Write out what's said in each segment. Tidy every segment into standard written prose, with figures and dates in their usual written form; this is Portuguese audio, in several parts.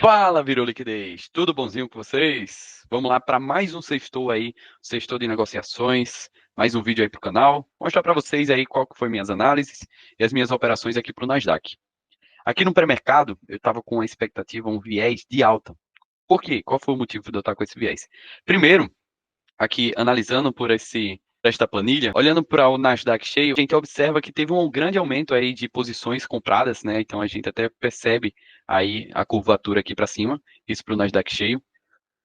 Fala, Virou Liquidez! Tudo bonzinho com vocês? Vamos lá para mais um sextou aí, sextou de negociações, mais um vídeo aí para o canal, mostrar para vocês aí qual que foi minhas análises e as minhas operações aqui para o Nasdaq. Aqui no pré-mercado, eu estava com a expectativa, um viés de alta. Por quê? Qual foi o motivo de eu estar com esse viés? Primeiro, aqui analisando por esta planilha, olhando para o Nasdaq cheio, a gente observa que teve um grande aumento aí de posições compradas, né? Então a gente até percebe aí a curvatura aqui para cima, isso para o Nasdaq cheio.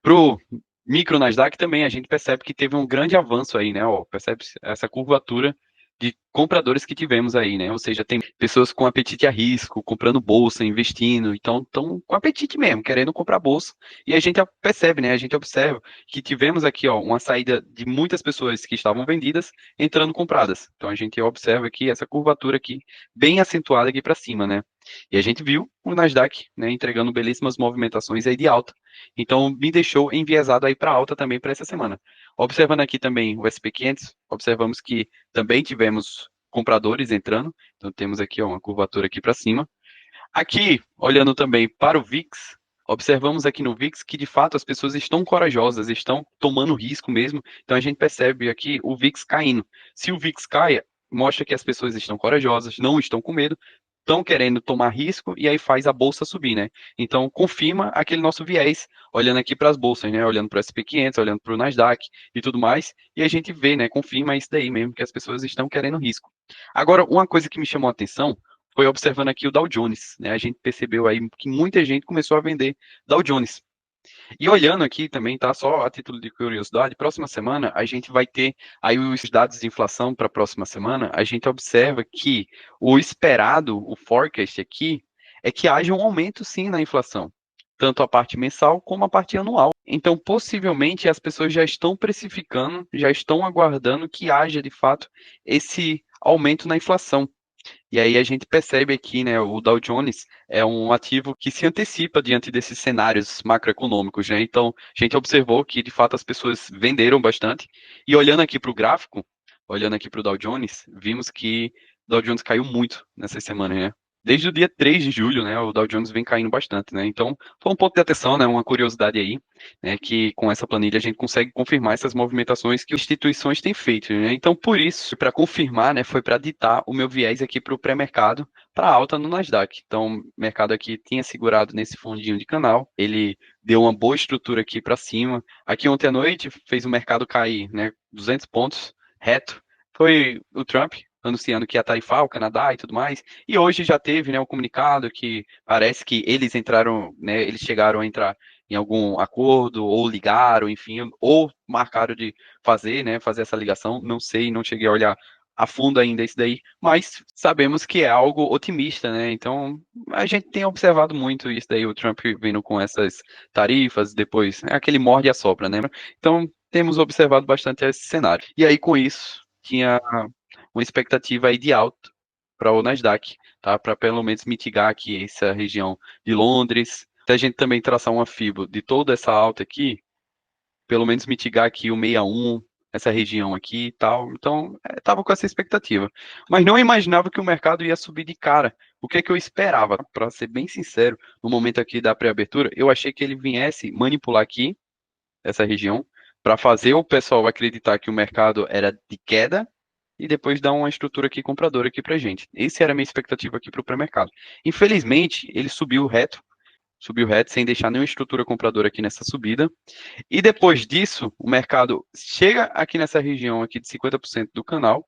Para o micro Nasdaq também a gente percebe que teve um grande avanço aí, né? Ó, percebe essa curvatura de compradores que tivemos aí, né? Ou seja, tem pessoas com apetite a risco, comprando bolsa, investindo, então estão com apetite mesmo, querendo comprar bolsa. E a gente percebe, né? A gente observa que tivemos aqui, ó, uma saída de muitas pessoas que estavam vendidas entrando compradas. Então a gente observa aqui essa curvatura aqui bem acentuada aqui para cima, né? E a gente viu o Nasdaq, né, entregando belíssimas movimentações aí de alta. Então me deixou enviesado aí para alta também para essa semana. Observando aqui também o SP500, observamos que também tivemos compradores entrando, então temos aqui ó, uma curvatura aqui para cima. Aqui, olhando também para o VIX, observamos aqui no VIX que de fato as pessoas estão corajosas, estão tomando risco mesmo, então a gente percebe aqui o VIX caindo. Se o VIX cai, mostra que as pessoas estão corajosas, não estão com medo, estão querendo tomar risco e aí faz a bolsa subir, né? Então confirma aquele nosso viés, olhando aqui para as bolsas, né? Olhando para o SP500, olhando para o Nasdaq e tudo mais, e a gente vê, né? Confirma isso daí mesmo, que as pessoas estão querendo risco. Agora, uma coisa que me chamou a atenção foi observando aqui o Dow Jones, né? A gente percebeu aí que muita gente começou a vender Dow Jones. E olhando aqui também, tá? Só a título de curiosidade, próxima semana a gente vai ter aí os dados de inflação para a próxima semana. A gente observa que o esperado, o forecast aqui, é que haja um aumento sim na inflação, tanto a parte mensal como a parte anual. Então, possivelmente, as pessoas já estão precificando, já estão aguardando que haja de fato esse aumento na inflação. E aí a gente percebe aqui, né, o Dow Jones é um ativo que se antecipa diante desses cenários macroeconômicos, né? Então, a gente observou que, de fato, as pessoas venderam bastante. E olhando aqui para o gráfico, olhando aqui para o Dow Jones, vimos que o Dow Jones caiu muito nessas semanas, né? Desde o dia 3 de julho, né, o Dow Jones vem caindo bastante, né? Então, foi um ponto de atenção, né, uma curiosidade aí, né, que com essa planilha a gente consegue confirmar essas movimentações que as instituições têm feito, né? Então, por isso, para confirmar, né, foi para ditar o meu viés aqui para o pré-mercado, para alta no Nasdaq. Então, o mercado aqui tinha segurado nesse fundinho de canal, ele deu uma boa estrutura aqui para cima. Aqui ontem à noite fez o mercado cair, né, 200 pontos reto. Foi o Trump anunciando que ia tarifar o Canadá e tudo mais. E hoje já teve, né, um comunicado que parece que eles entraram, né, eles chegaram a entrar em algum acordo, ou ligaram, enfim, ou marcaram de fazer, né, fazer essa ligação, não sei, não cheguei a olhar a fundo ainda isso daí, mas sabemos que é algo otimista, né, então a gente tem observado muito isso daí, o Trump vindo com essas tarifas, depois, é aquele morde e assopra, né, então temos observado bastante esse cenário. E aí, com isso, tinha uma expectativa aí de alta para o Nasdaq, tá, para pelo menos mitigar aqui essa região de Londres. Se a gente também traçar uma FIBO de toda essa alta aqui, pelo menos mitigar aqui o 61, essa região aqui e tal. Então, estava com essa expectativa. Mas não imaginava que o mercado ia subir de cara. O que é que eu esperava? Para ser bem sincero, no momento aqui da pré-abertura, eu achei que ele viesse manipular aqui, essa região, para fazer o pessoal acreditar que o mercado era de queda e depois dar uma estrutura aqui compradora aqui para gente. Essa era a minha expectativa aqui para o pré-mercado. Infelizmente, ele subiu reto sem deixar nenhuma estrutura compradora aqui nessa subida. E depois disso, o mercado chega aqui nessa região aqui de 50% do canal,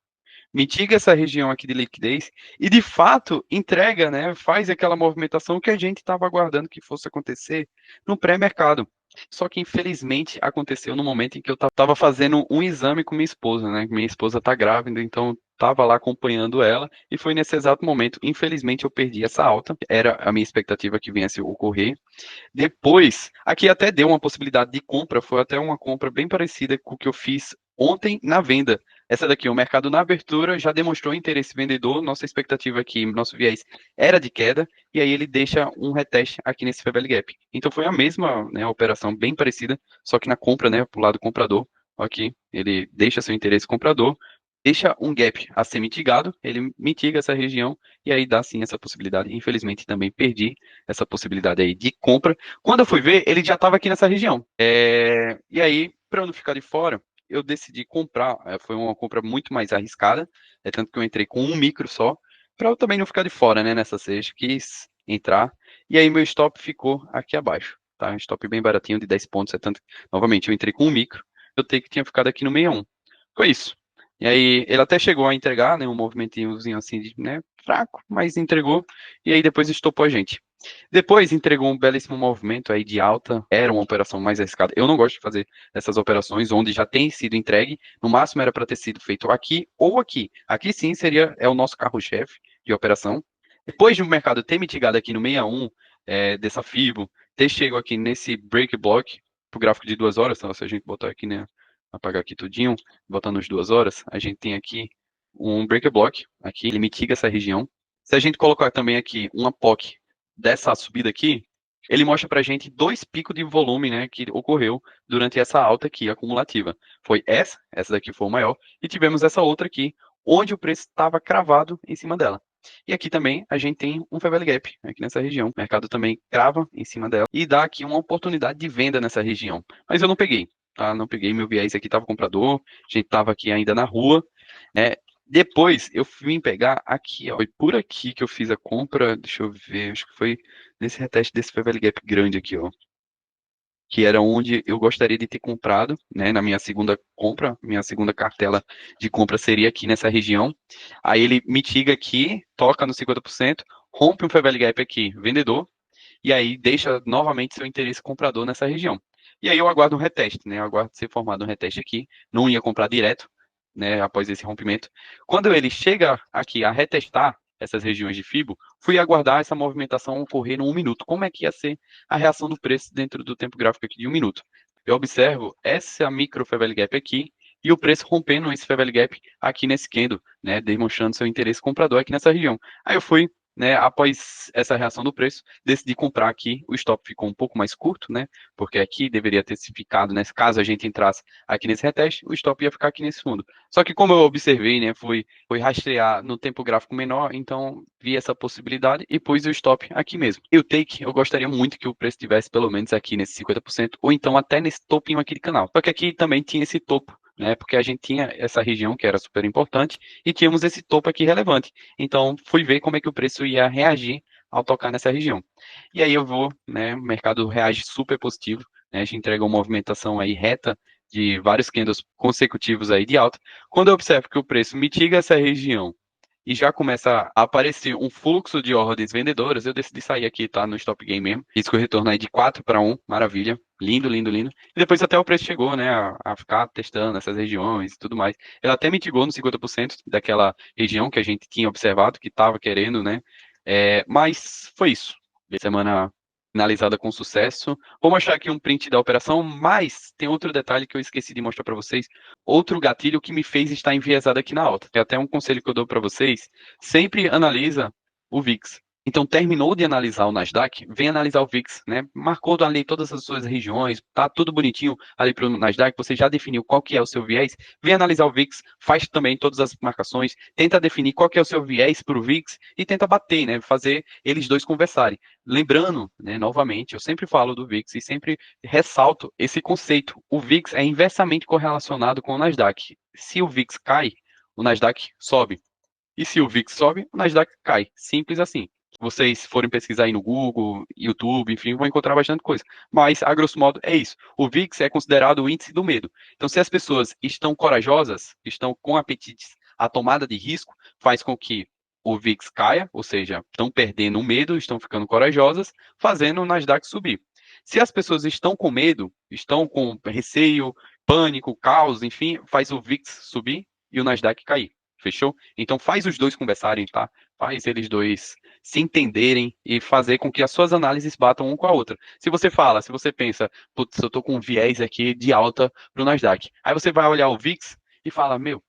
mitiga essa região aqui de liquidez e de fato entrega, né, faz aquela movimentação que a gente estava aguardando que fosse acontecer no pré-mercado. Só que infelizmente aconteceu no momento em que eu estava fazendo um exame com minha esposa, né? Minha esposa está grávida, então estava lá acompanhando ela e foi nesse exato momento. Infelizmente eu perdi essa alta, era a minha expectativa que viesse a ocorrer. Depois, aqui até deu uma possibilidade de compra, foi até uma compra bem parecida com o que eu fiz ontem na venda. Essa daqui, o mercado na abertura já demonstrou interesse vendedor, nossa expectativa aqui, nosso viés era de queda, e aí ele deixa um reteste aqui nesse Fair Value Gap. Então foi a mesma, né, operação bem parecida, só que na compra, né, pro lado comprador, aqui, ele deixa seu interesse comprador, deixa um gap a ser mitigado, ele mitiga essa região e aí dá sim essa possibilidade. Infelizmente também perdi essa possibilidade aí de compra. Quando eu fui ver, ele já estava aqui nessa região. E aí, para eu não ficar de fora, eu decidi comprar. Foi uma compra muito mais arriscada, tanto que eu entrei com um micro só, para eu também não ficar de fora, né, nessa seja, quis entrar. E aí meu stop ficou aqui abaixo, tá? Um stop bem baratinho de 10 pontos, é tanto que, novamente, eu entrei com um micro, eu tenho que tinha ficado aqui no 61. Foi isso. E aí ele até chegou a entregar, né, um movimentinhozinho assim, né, fraco, mas entregou, e aí depois estopou a gente. Depois entregou um belíssimo movimento aí de alta, era uma operação mais arriscada. Eu não gosto de fazer essas operações onde já tem sido entregue, no máximo era para ter sido feito aqui ou aqui. Aqui sim é o nosso carro-chefe de operação. Depois de o mercado ter mitigado aqui no 61, dessa FIBO, ter chegado aqui nesse break block, pro gráfico de 2 horas, então se a gente botar aqui, né, apagar aqui tudinho, botando as 2 horas, a gente tem aqui um break block, aqui ele mitiga essa região. Se a gente colocar também aqui uma POC dessa subida aqui, ele mostra pra gente dois picos de volume, né, que ocorreu durante essa alta aqui, acumulativa. Foi essa daqui foi o maior, e tivemos essa outra aqui, onde o preço estava cravado em cima dela. E aqui também a gente tem um Fair Value Gap, aqui nessa região. O mercado também crava em cima dela e dá aqui uma oportunidade de venda nessa região. Mas eu não peguei, tá? Não peguei, meu viés aqui estava comprador, a gente estava aqui ainda na rua, né? Depois eu vim pegar aqui, ó, foi por aqui que eu fiz a compra, deixa eu ver, acho que foi nesse reteste desse Fair Value Gap grande aqui, ó, que era onde eu gostaria de ter comprado, né, na minha segunda compra, minha segunda cartela de compra seria aqui nessa região. Aí ele mitiga aqui, toca no 50%, rompe um Fair Value Gap aqui, vendedor, e aí deixa novamente seu interesse comprador nessa região. E aí eu aguardo um reteste, né? Eu aguardo ser formado um reteste aqui, não ia comprar direto, né, após esse rompimento. Quando ele chega aqui a retestar essas regiões de FIBO, fui aguardar essa movimentação ocorrer em 1 minuto. Como é que ia ser a reação do preço dentro do tempo gráfico aqui de 1 minuto? Eu observo essa micro Fair Value Gap aqui e o preço rompendo esse Fair Value Gap aqui nesse candle, né, demonstrando seu interesse comprador aqui nessa região. Aí eu fui, né, após essa reação do preço, decidi comprar aqui, o stop ficou um pouco mais curto, né, porque aqui deveria ter se ficado, né, caso a gente entrasse aqui nesse reteste, o stop ia ficar aqui nesse fundo. Só que como eu observei, né, foi rastrear no tempo gráfico menor, então vi essa possibilidade e pus o stop aqui mesmo. E o take, eu gostaria muito que o preço estivesse pelo menos aqui nesse 50%, ou então até nesse topinho aqui de canal. Só que aqui também tinha esse topo, né, porque a gente tinha essa região que era super importante e tínhamos esse topo aqui relevante. Então fui ver como é que o preço ia reagir ao tocar nessa região. E aí eu vou, né, o mercado reage super positivo, né, a gente entrega uma movimentação aí reta de vários candles consecutivos aí de alta. Quando eu observo que o preço mitiga essa região e já começa a aparecer um fluxo de ordens vendedoras, eu decidi sair aqui, tá? No stop game mesmo. Risco retorno aí de 4 para 1, maravilha. Lindo, lindo, lindo. E depois até o preço chegou, né, a ficar testando essas regiões e tudo mais. Ele até mitigou no 50% daquela região que a gente tinha observado, que estava querendo, né? Mas foi isso. Semana finalizada com sucesso. Vou mostrar aqui um print da operação, mas tem outro detalhe que eu esqueci de mostrar para vocês. Outro gatilho que me fez estar enviesado aqui na alta. É até um conselho que eu dou para vocês. Sempre analisa o VIX. Então, terminou de analisar o Nasdaq, vem analisar o VIX, né? Marcou ali todas as suas regiões, tá tudo bonitinho ali para o Nasdaq, você já definiu qual que é o seu viés, vem analisar o VIX, faz também todas as marcações, tenta definir qual que é o seu viés para o VIX e tenta bater, né? Fazer eles dois conversarem. Lembrando, né, novamente, eu sempre falo do VIX e sempre ressalto esse conceito. O VIX é inversamente correlacionado com o Nasdaq. Se o VIX cai, o Nasdaq sobe. E se o VIX sobe, o Nasdaq cai. Simples assim. Vocês forem pesquisar aí no Google, YouTube, enfim, vão encontrar bastante coisa. Mas, a grosso modo, é isso. O VIX é considerado o índice do medo. Então, se as pessoas estão corajosas, estão com apetites, a tomada de risco faz com que o VIX caia, ou seja, estão perdendo o medo, estão ficando corajosas, fazendo o Nasdaq subir. Se as pessoas estão com medo, estão com receio, pânico, caos, enfim, faz o VIX subir e o Nasdaq cair. Fechou? Então faz os dois conversarem, tá? Faz eles dois se entenderem e fazer com que as suas análises batam um com a outra. Se você pensa, putz, eu tô com um viés aqui de alta pro Nasdaq. Aí você vai olhar o VIX e fala, meu,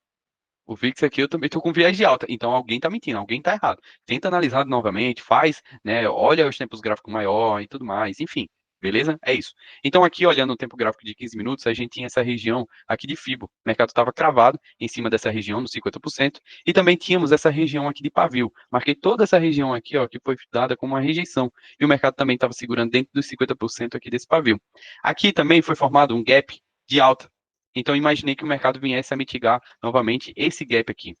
o VIX aqui eu também tô com viés de alta. Então alguém tá mentindo, alguém tá errado. Tenta analisar novamente, faz, né? Olha os tempos gráficos maior e tudo mais, enfim. Beleza? É isso. Então, aqui, olhando no tempo gráfico de 15 minutos, a gente tinha essa região aqui de Fibo. O mercado estava cravado em cima dessa região, no 50%, e também tínhamos essa região aqui de pavio. Marquei toda essa região aqui, ó, que foi dada como uma rejeição. E o mercado também estava segurando dentro dos 50% aqui desse pavio. Aqui também foi formado um gap de alta. Então, imaginei que o mercado viesse a mitigar novamente esse gap aqui.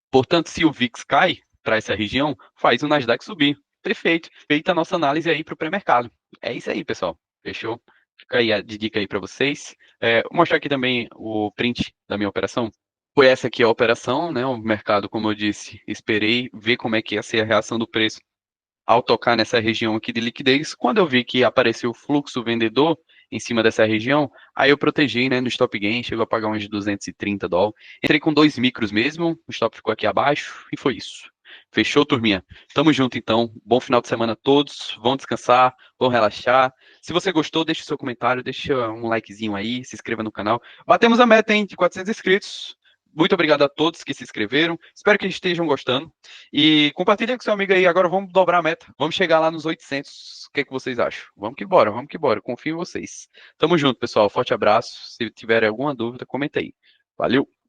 Portanto, se o VIX cai para essa região, faz o Nasdaq subir. Perfeito. Feita a nossa análise aí para o pré-mercado. É isso aí, pessoal. Fechou? Fica aí de dica aí para vocês. Vou mostrar aqui também o print da minha operação. Foi essa aqui a operação, né? O mercado, como eu disse, esperei ver como é que ia ser a reação do preço ao tocar nessa região aqui de liquidez. Quando eu vi que apareceu o fluxo vendedor em cima dessa região, aí eu protegi, né, no stop gain, chegou a pagar uns $230. Entrei com 2 micros mesmo, o stop ficou aqui abaixo e foi isso. Fechou, turminha? Tamo junto, então. Bom final de semana a todos. Vão descansar, vão relaxar. Se você gostou, deixe seu comentário, deixa um likezinho aí, se inscreva no canal. Batemos a meta, hein, de 400 inscritos. Muito obrigado a todos que se inscreveram. Espero que estejam gostando. E compartilha com seu amigo aí. Agora vamos dobrar a meta. Vamos chegar lá nos 800. O que é que vocês acham? Vamos que bora, vamos que bora. Confio em vocês. Tamo junto, pessoal. Forte abraço. Se tiver alguma dúvida, comenta aí. Valeu!